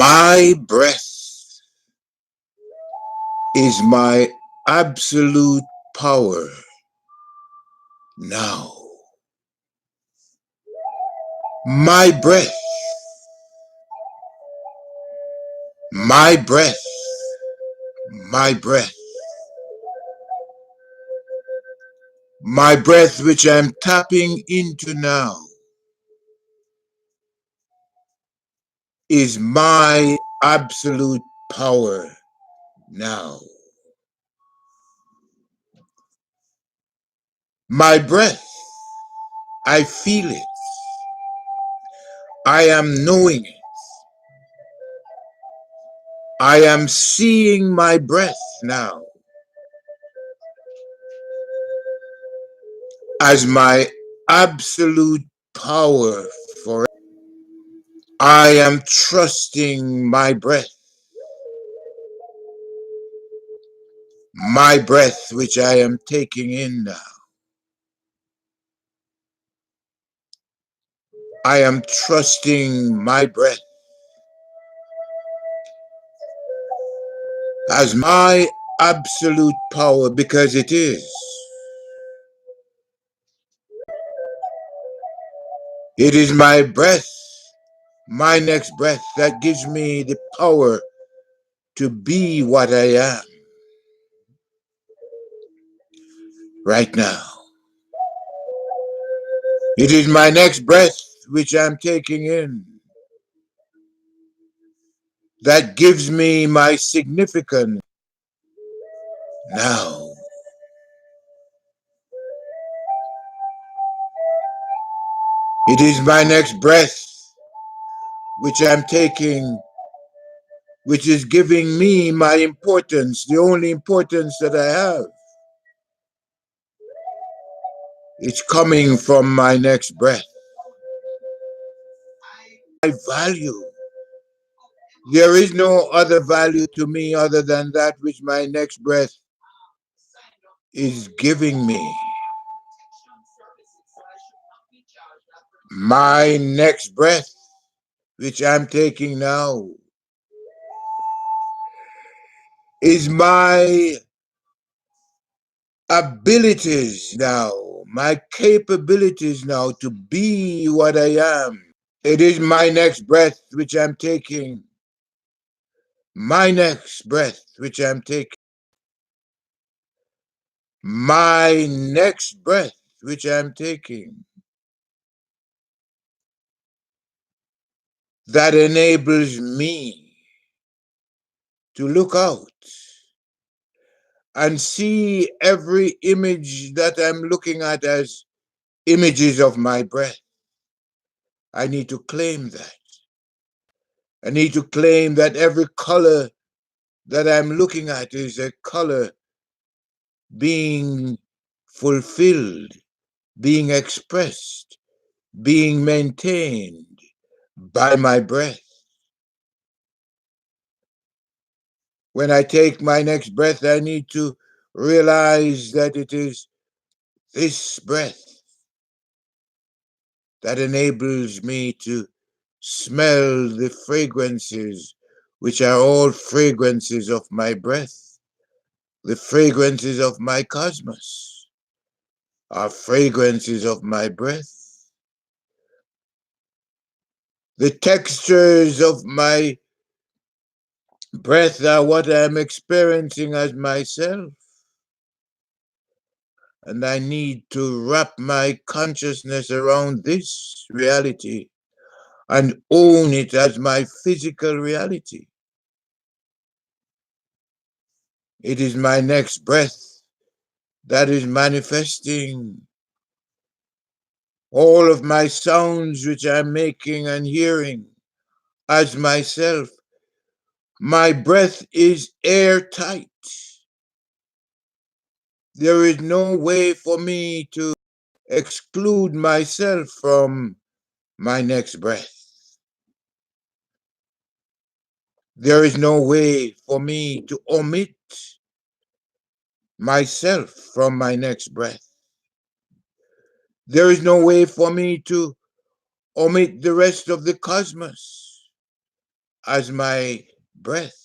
My breath is my absolute power now. My breath, my breath, my breath, my breath which I'm tapping into now is my absolute power now. My breath, I feel it. I am knowing it. I am seeing my breath now as my absolute power forever. I am trusting my breath which I am taking in now. I am trusting my breath as my absolute power because it is. It is my breath, my next breath, that gives me the power to be what I am right now. It is my next breath which I'm taking in that gives me my significance now. It is my next breath which I'm taking, which is giving me my importance, the only importance that I have. It's coming from my next breath. My value. There is no other value to me other than that which my next breath is giving me. My next breath, which I'm taking now, is my abilities now, my capabilities now to be what I am. It is my next breath which I'm taking. My next breath which I'm taking. My next breath which I'm taking. That enables me to look out and see every image that I'm looking at as images of my breath. I need to claim that. I need to claim that every color that I'm looking at is a color being fulfilled, being expressed, being maintained by my breath. When I take my next breath, I need to realize that it is this breath that enables me to smell the fragrances, which are all fragrances of my breath. The fragrances of my cosmos are fragrances of my breath. The textures of my breath are what I'm experiencing as myself. And I need to wrap my consciousness around this reality and own it as my physical reality. It is my next breath that is manifesting all of my sounds which I'm making and hearing as myself. My breath is airtight. There is no way for me to exclude myself from my next breath. There is no way for me to omit myself from my next breath. There is no way for me to omit the rest of the cosmos as my breath.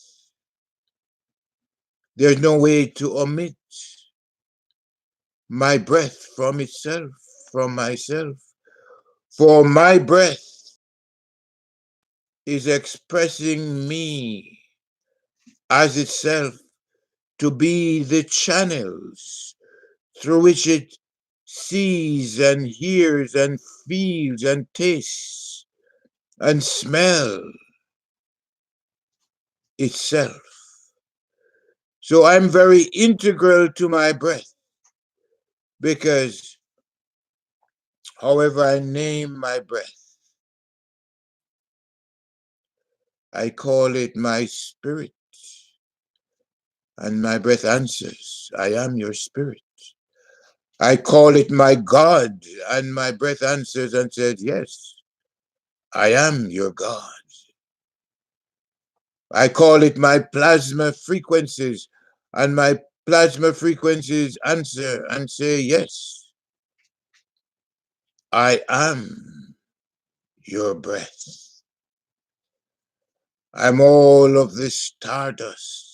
There's no way to omit my breath from itself, from myself. For my breath is expressing me as itself to be the channels through which it sees and hears and feels and tastes and smells itself. So I'm very integral to my breath because however I name my breath, I call it my spirit. And my breath answers, I am your spirit. I call it my God, and my breath answers and says, yes, I am your God. I call it my plasma frequencies, and my plasma frequencies answer and say, yes, I am your breath. I'm all of the stardust.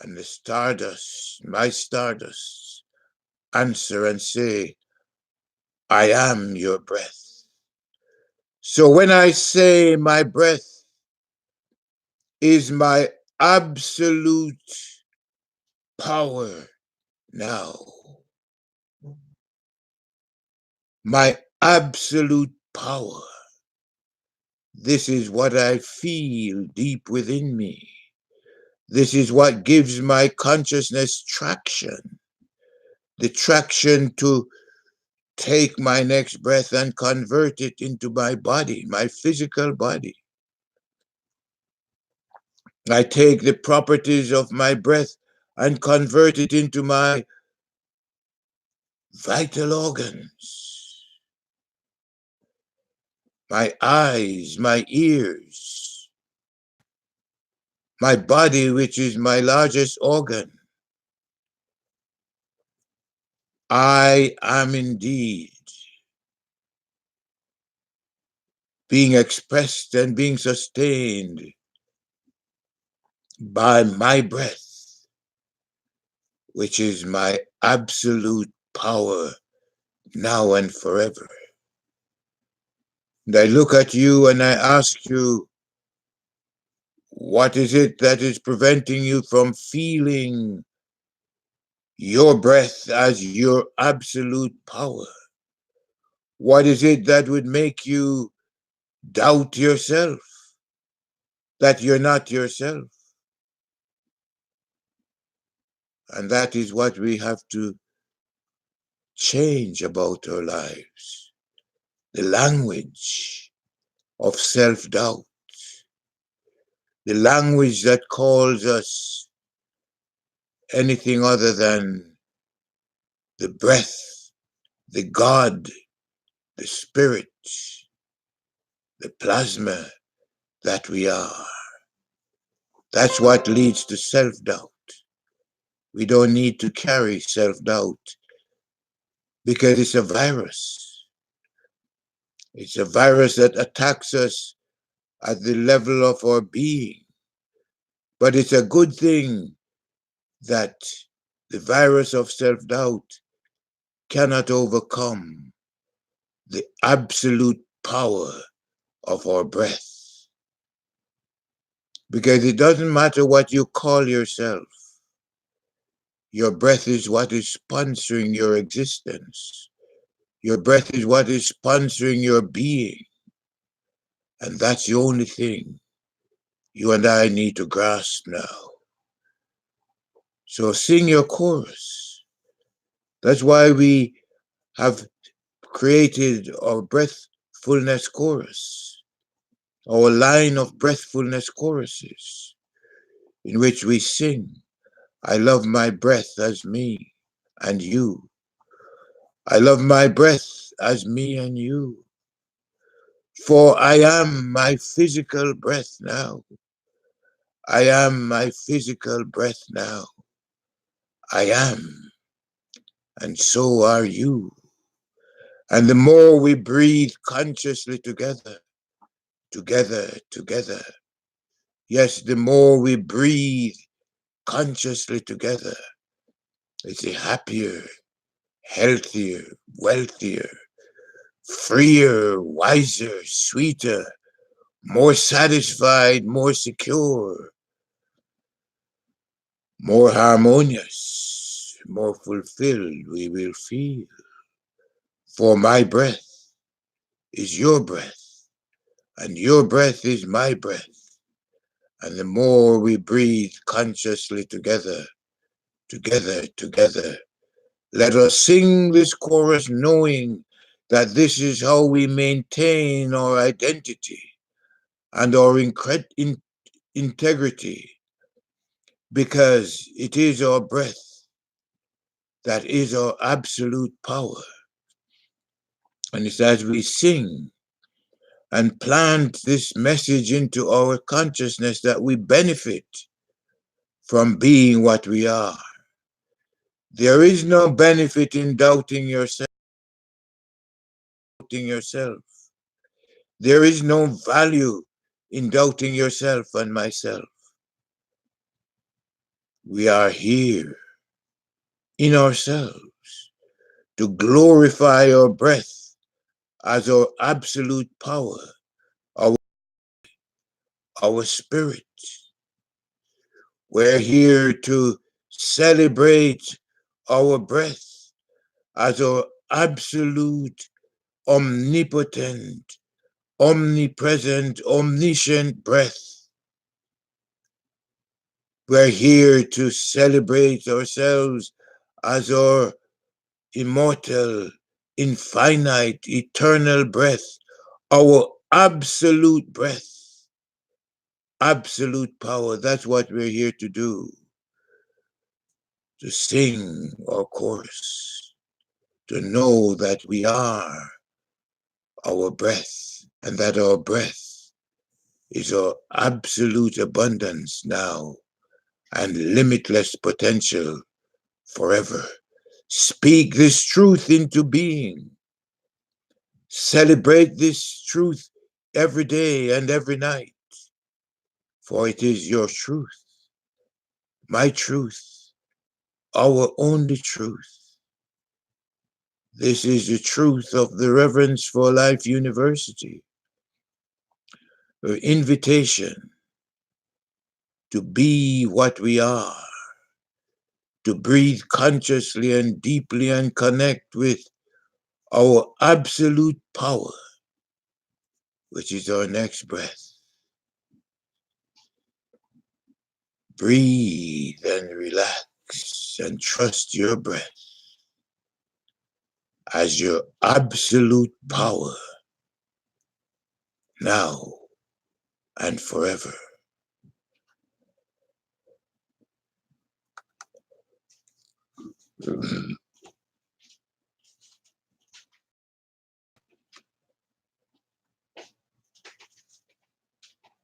And the stardust, my stardust, answer and say, I am your breath. So when I say my breath is my absolute power now, my absolute power, this is what I feel deep within me. This is what gives my consciousness traction, the traction to take my next breath and convert it into my body, my physical body. I take the properties of my breath and convert it into my vital organs, my eyes, my ears, my body, which is my largest organ. I am indeed being expressed and being sustained by my breath, which is my absolute power now and forever. And I look at you and I ask you, what is it that is preventing you from feeling your breath as your absolute power? What is it that would make you doubt yourself, that you're not yourself? And that is what we have to change about our lives. The language of self-doubt, the language that calls us anything other than the breath, the God, the spirit, the plasma that we are. That's what leads to self-doubt. We don't need to carry self-doubt because it's a virus. It's a virus that attacks us at the level of our being. But it's a good thing that the virus of self-doubt cannot overcome the absolute power of our breath. Because it doesn't matter what you call yourself. Your breath is what is sponsoring your existence. Your breath is what is sponsoring your being. And that's the only thing you and I need to grasp now. So sing your chorus. That's why we have created our breathfulness chorus, our line of breathfulness choruses, in which we sing, I love my breath as me and you. I love my breath as me and you. For I am my physical breath now. I am my physical breath now. I am, and so are you. And the more we breathe consciously together together. Yes, the more we breathe consciously together, it's a happier, healthier, wealthier, freer, wiser, sweeter, more satisfied, more secure, more harmonious, more fulfilled we will feel. For my breath is your breath, and your breath is my breath. And the more we breathe consciously together, let us sing this chorus knowing that this is how we maintain our identity and our integrity, because it is our breath that is our absolute power. And it's as we sing and plant this message into our consciousness that we benefit from being what we are. There is no benefit in doubting yourself. There is no value in doubting yourself and myself. We are here in ourselves to glorify our breath as our absolute power, our spirit. We're here to celebrate our breath as our absolute, omnipotent, omnipresent, omniscient breath. We're here to celebrate ourselves as our immortal, infinite, eternal breath, our absolute breath, absolute power. That's what we're here to do, to sing our chorus, to know that we are our breath, and that our breath is our absolute abundance now and limitless potential forever. Speak this truth into being. Celebrate this truth every day and every night, for it is your truth, my truth, our only truth. This is the truth of the Reverence for Life University, an invitation to be what we are, to breathe consciously and deeply and connect with our absolute power, which is our next breath. Breathe and relax and trust your breath as your absolute power now and forever.